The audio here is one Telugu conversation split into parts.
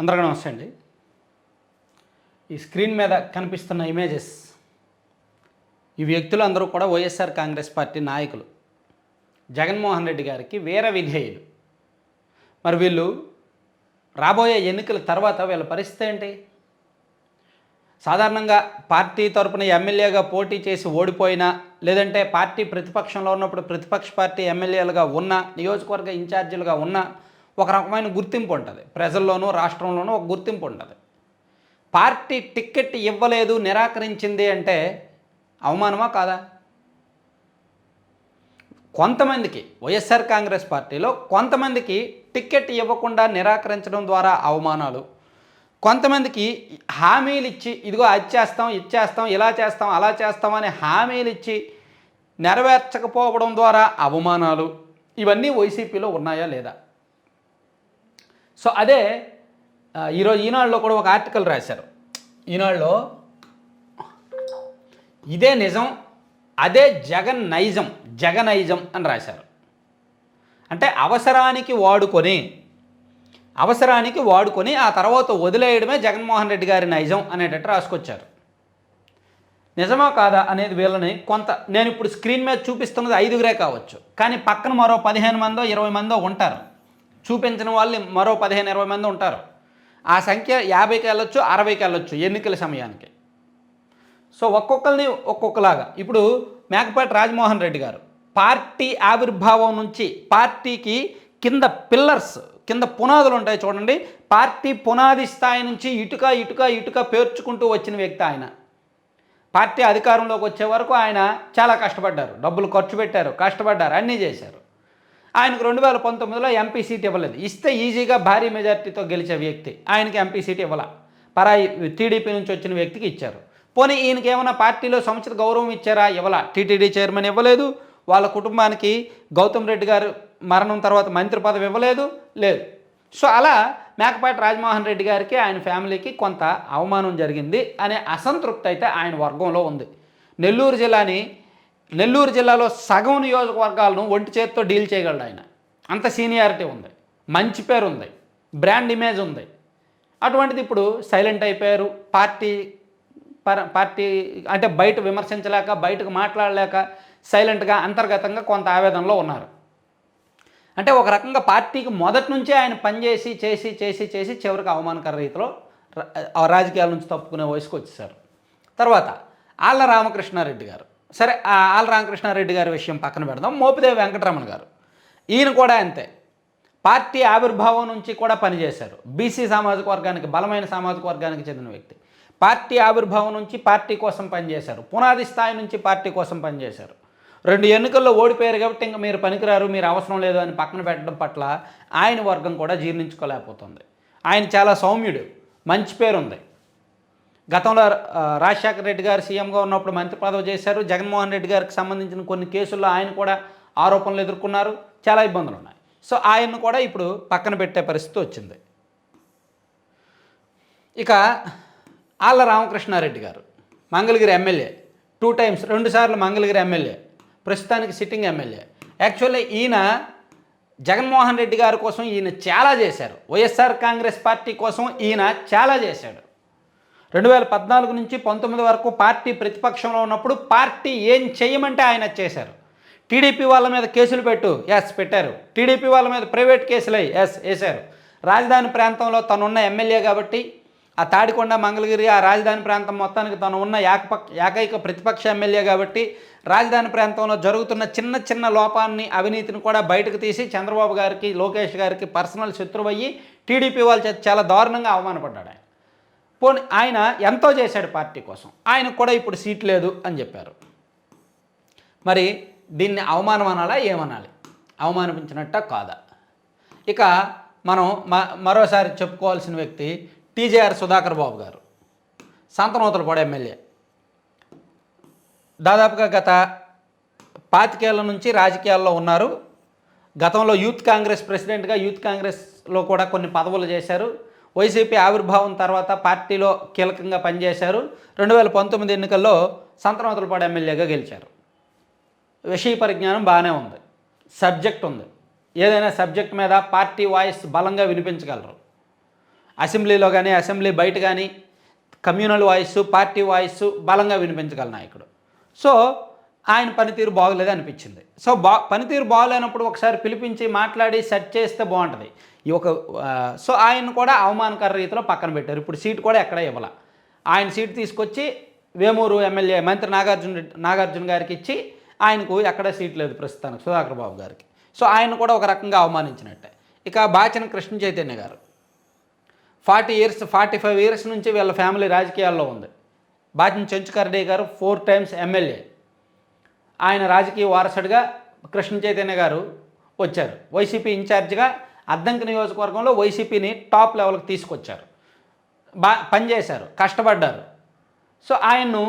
అందరికీ నమస్తే అండి. ఈ స్క్రీన్ మీద కనిపిస్తున్న ఇమేజెస్, ఈ వ్యక్తులు అందరూ కూడా వైఎస్ఆర్ కాంగ్రెస్ పార్టీ నాయకులు, జగన్మోహన్ రెడ్డి గారికి వీర విధేయులు. మరి వీళ్ళు రాబోయే ఎన్నికల తర్వాత వీళ్ళ పరిస్థితి ఏంటి? సాధారణంగా పార్టీ తరపున ఎమ్మెల్యేగా పోటీ చేసి ఓడిపోయినా, లేదంటే పార్టీ ప్రతిపక్షంలో ఉన్నప్పుడు ప్రతిపక్ష పార్టీ ఎమ్మెల్యేలుగా ఉన్న, నియోజకవర్గ ఇన్ఛార్జీలుగా ఉన్న ఒక రకమైన గుర్తింపు ఉంటుంది. ప్రజల్లోనూ రాష్ట్రంలోనూ ఒక గుర్తింపు ఉంటుంది. పార్టీ టిక్కెట్ ఇవ్వలేదు, నిరాకరించింది అంటే అవమానమా కాదా? కొంతమందికి వైఎస్ఆర్ కాంగ్రెస్ పార్టీలో కొంతమందికి టిక్కెట్ ఇవ్వకుండా నిరాకరించడం ద్వారా అవమానాలు, కొంతమందికి హామీలు ఇచ్చి ఇదిగో అది చేస్తాం, ఇది చేస్తాం, ఇలా చేస్తాం, అలా చేస్తాం అని హామీలు ఇచ్చి నెరవేర్చకపోవడం ద్వారా అవమానాలు, ఇవన్నీ వైసీపీలో ఉన్నాయా లేదా? సో అదే ఈరోజు ఈనాడులో కూడా ఒక ఆర్టికల్ రాశారు. ఈనాడులో ఇదే నిజం, అదే జగనైజం అని రాశారు. అంటే అవసరానికి వాడుకొని ఆ తర్వాత వదిలేయడమే జగన్మోహన్ రెడ్డి గారి నైజం అనేటట్టు రాసుకొచ్చారు. నిజమా కాదా అనేది వీళ్ళని నేను ఇప్పుడు స్క్రీన్ మీద చూపిస్తున్నది 5గురే కావచ్చు, కానీ పక్కన మరో 15 మందో 20 మందో ఉంటారు. చూపించిన వాళ్ళు మరో 15-20 మంది ఉంటారు. ఆ సంఖ్య 50కి వెళ్ళొచ్చు, 60కి వెళ్ళొచ్చు ఎన్నికల సమయానికి. సో ఒక్కొక్కరిని ఒక్కొక్కలాగా. ఇప్పుడు మేకపాటి రాజమోహన్ రెడ్డి గారు పార్టీ ఆవిర్భావం నుంచి పార్టీకి కింద పునాదులు ఉంటాయి చూడండి, పార్టీ పునాది స్థాయి నుంచి ఇటుక పేర్చుకుంటూ వచ్చిన వ్యక్తి ఆయన. పార్టీ అధికారంలోకి వచ్చే వరకు ఆయన చాలా కష్టపడ్డారు, డబ్బులు ఖర్చు పెట్టారు, కష్టపడ్డారు, అన్నీ చేశారు. ఆయనకు 2019లో ఎంపీ సీట్ ఇవ్వలేదు. ఇస్తే ఈజీగా భారీ మెజార్టీతో గెలిచే వ్యక్తి ఆయనకి ఎంపీ సీట్ ఇవ్వాల, పరాయి టీడీపీ నుంచి వచ్చిన వ్యక్తికి ఇచ్చారు. పోనీ ఈయనకి ఏమైనా పార్టీలో సముచిత గౌరవం ఇచ్చారా? ఇవ్వాల. టీటీడీ చైర్మన్ ఇవ్వలేదు, వాళ్ళ కుటుంబానికి గౌతమ్ రెడ్డి గారు మరణం తర్వాత మంత్రి పదవి ఇవ్వలేదు. సో అలా మేకపాటి రాజమోహన్ రెడ్డి గారికి ఆయన ఫ్యామిలీకి కొంత అవమానం జరిగింది అనే అసంతృప్తి అయితే ఆయన వర్గంలో ఉంది. నెల్లూరు జిల్లాలో సగం నియోజకవర్గాలను ఒంటి చేతితో డీల్ చేయగలడు ఆయన. అంత సీనియారిటీ ఉంది, మంచి పేరు ఉంది, బ్రాండ్ ఇమేజ్ ఉంది. అటువంటిది ఇప్పుడు సైలెంట్ అయిపోయారు. పార్టీ అంటే బయట విమర్శించలేక, బయటకు మాట్లాడలేక సైలెంట్గా అంతర్గతంగా కొంత ఆవేదనలో ఉన్నారు. అంటే ఒక రకంగా పార్టీకి మొదటి నుంచే ఆయన పనిచేసి చేసి చివరికి అవమానకర రీతిలో రాజకీయాల నుంచి తప్పుకునే వయసుకు వచ్చేసారు. తర్వాత ఆళ్ల రామకృష్ణారెడ్డి గారు, సరే ఆళ్ల రామకృష్ణారెడ్డి గారి విషయం పక్కన పెడదాం. మోపిదేవి వెంకటరమణ గారు, ఈయన కూడా అంతే. పార్టీ ఆవిర్భావం నుంచి కూడా పనిచేశారు. బీసీ సామాజిక వర్గానికి, బలమైన సామాజిక వర్గానికి చెందిన వ్యక్తి. పార్టీ ఆవిర్భావం నుంచి పార్టీ కోసం పనిచేశారు, పునాది స్థాయి నుంచి పార్టీ కోసం పనిచేశారు. 2 ఎన్నికల్లో ఓడిపోయారు కాబట్టి ఇంకా మీరు పనికిరారు, మీరు అవసరం లేదు అని పక్కన పెట్టడం పట్ల ఆయన వర్గం కూడా జీర్ణించుకోలేకపోతుంది. ఆయన చాలా సౌమ్యుడు, మంచి పేరుంది. గతంలో రాజశేఖర రెడ్డి గారు సీఎంగా ఉన్నప్పుడు మంత్రి పదవి చేశారు. జగన్మోహన్ రెడ్డి గారికి సంబంధించిన కొన్ని కేసుల్లో ఆయన కూడా ఆరోపణలు ఎదుర్కొన్నారు, చాలా ఇబ్బందులు ఉన్నాయి. సో ఆయన్ను కూడా ఇప్పుడు పక్కన పెట్టే పరిస్థితి వచ్చింది. ఇక ఆళ్ల రామకృష్ణారెడ్డి గారు మంగళగిరి ఎమ్మెల్యే, 2 టైమ్స్ 2 సార్లు మంగళగిరి ఎమ్మెల్యే, ప్రస్తుతానికి సిట్టింగ్ ఎమ్మెల్యే. యాక్చువల్లీ ఈయన జగన్మోహన్ రెడ్డి గారి కోసం ఈయన చాలా చేశారు. వైఎస్ఆర్ కాంగ్రెస్ పార్టీ కోసం ఈయన చాలా చేశాడు. 2014 నుంచి 19 వరకు పార్టీ ప్రతిపక్షంలో ఉన్నప్పుడు పార్టీ ఏం చేయమంటే ఆయన చేశారు. టీడీపీ వాళ్ళ మీద కేసులు పెట్టారు. టీడీపీ వాళ్ళ మీద ప్రైవేట్ కేసులు వేశారు. రాజధాని ప్రాంతంలో తనున్న ఎమ్మెల్యే కాబట్టి, ఆ తాడికొండ, మంగళగిరి, ఆ రాజధాని ప్రాంతం మొత్తానికి తను ఉన్న ఏకైక ప్రతిపక్ష ఎమ్మెల్యే కాబట్టి రాజధాని ప్రాంతంలో జరుగుతున్న చిన్న లోపాన్ని, అవినీతిని కూడా బయటకు తీసి చంద్రబాబు గారికి, లోకేష్ గారికి పర్సనల్ శత్రువు అయ్యి టీడీపీ వాళ్ళ చేత చాలా దారుణంగా అవమానపడ్డాడు ఆయన. పోనీ ఆయన ఎంతో చేశాడు పార్టీ కోసం, ఆయనకు కూడా ఇప్పుడు సీట్ లేదు అని చెప్పారు. మరి దీన్ని అవమానం అనాలా, ఏమనాలి? అవమానించినట్ట కాదా? ఇక మనం మరోసారి చెప్పుకోవాల్సిన వ్యక్తి టీజేఆర్ సుధాకర్ బాబు గారు, సంతనూతలపాడు ఎమ్మెల్యే. దాదాపుగా గత 25 ఏళ్ల నుంచి రాజకీయాల్లో ఉన్నారు. గతంలో యూత్ కాంగ్రెస్ ప్రెసిడెంట్గా, యూత్ కాంగ్రెస్లో కూడా కొన్ని పదవులు చేశారు. వైసీపీ ఆవిర్భావం తర్వాత పార్టీలో కీలకంగా పనిచేశారు. 2019 ఎన్నికల్లో సంతనూతలపాడు ఎమ్మెల్యేగా గెలిచారు. విషయ పరిజ్ఞానం బాగానే ఉంది, సబ్జెక్ట్ ఉంది, ఏదైనా సబ్జెక్ట్ మీద పార్టీ వాయిస్ బలంగా వినిపించగలరు. అసెంబ్లీలో కానీ అసెంబ్లీ బయట కానీ కమ్యూనల్ వాయిస్ పార్టీ వాయిస్ బలంగా వినిపించగల నాయకుడు. సో ఆయన పనితీరు బాగోలేదు అనిపించింది. సో పనితీరు బాగోలేనప్పుడు ఒకసారి పిలిపించి మాట్లాడి సెట్ చేస్తే బాగుంటుంది. ఈ ఒక సో ఆయన కూడా అవమానకర రీతిలో పక్కన పెట్టారు. ఇప్పుడు సీటు కూడా ఎక్కడ ఇవ్వాల. ఆయన సీటు తీసుకొచ్చి వేమూరు ఎమ్మెల్యే మంత్రి నాగార్జున గారికి ఇచ్చి ఆయనకు ఎక్కడ సీట్ లేదు ప్రస్తుతానికి సుధాకర్ బాబు గారికి. సో ఆయన కూడా ఒక రకంగా అవమానించినట్టే. ఇక బాచిన కృష్ణ చైతన్య గారు 45 ఇయర్స్ నుంచి వీళ్ళ ఫ్యామిలీ రాజకీయాల్లో ఉంది. బాచిన చెంచుకర్డే గారు 4 టైమ్స్ ఎమ్మెల్యే. ఆయన రాజకీయ వారసుడిగా కృష్ణ చైతన్య గారు వచ్చారు. వైసీపీ ఇన్ఛార్జిగా అద్దంకి నియోజకవర్గంలో వైసీపీని టాప్ లెవెల్కి తీసుకొచ్చారు. పనిచేశారు, కష్టపడ్డారు. సో ఆయన్ను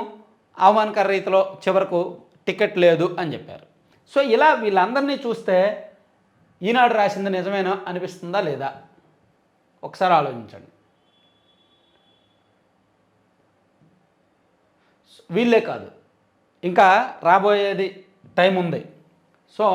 అవమానకర రీతిలో చివరకు టికెట్ లేదు అని చెప్పారు. సో ఇలా వీళ్ళందరినీ చూస్తే ఈనాడు రాసింది నిజమేనా అనిపిస్తుందా లేదా ఒకసారి ఆలోచించండి. వీళ్ళే కాదు, ఇంకా రాబోయేది టైం ఉంది. సో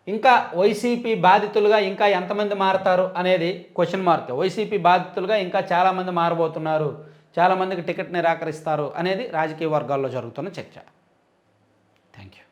ఇంకా వైసీపీ బాధితులుగా ఇంకా ఎంతమంది మారతారు అనేది క్వశ్చన్ మార్క్. వైసీపీ బాధితులుగా ఇంకా చాలామంది మారబోతున్నారు, చాలామందికి టికెట్ నిరాకరిస్తారు అనేది రాజకీయ వర్గాల్లో జరుగుతున్న చర్చ. Thank you.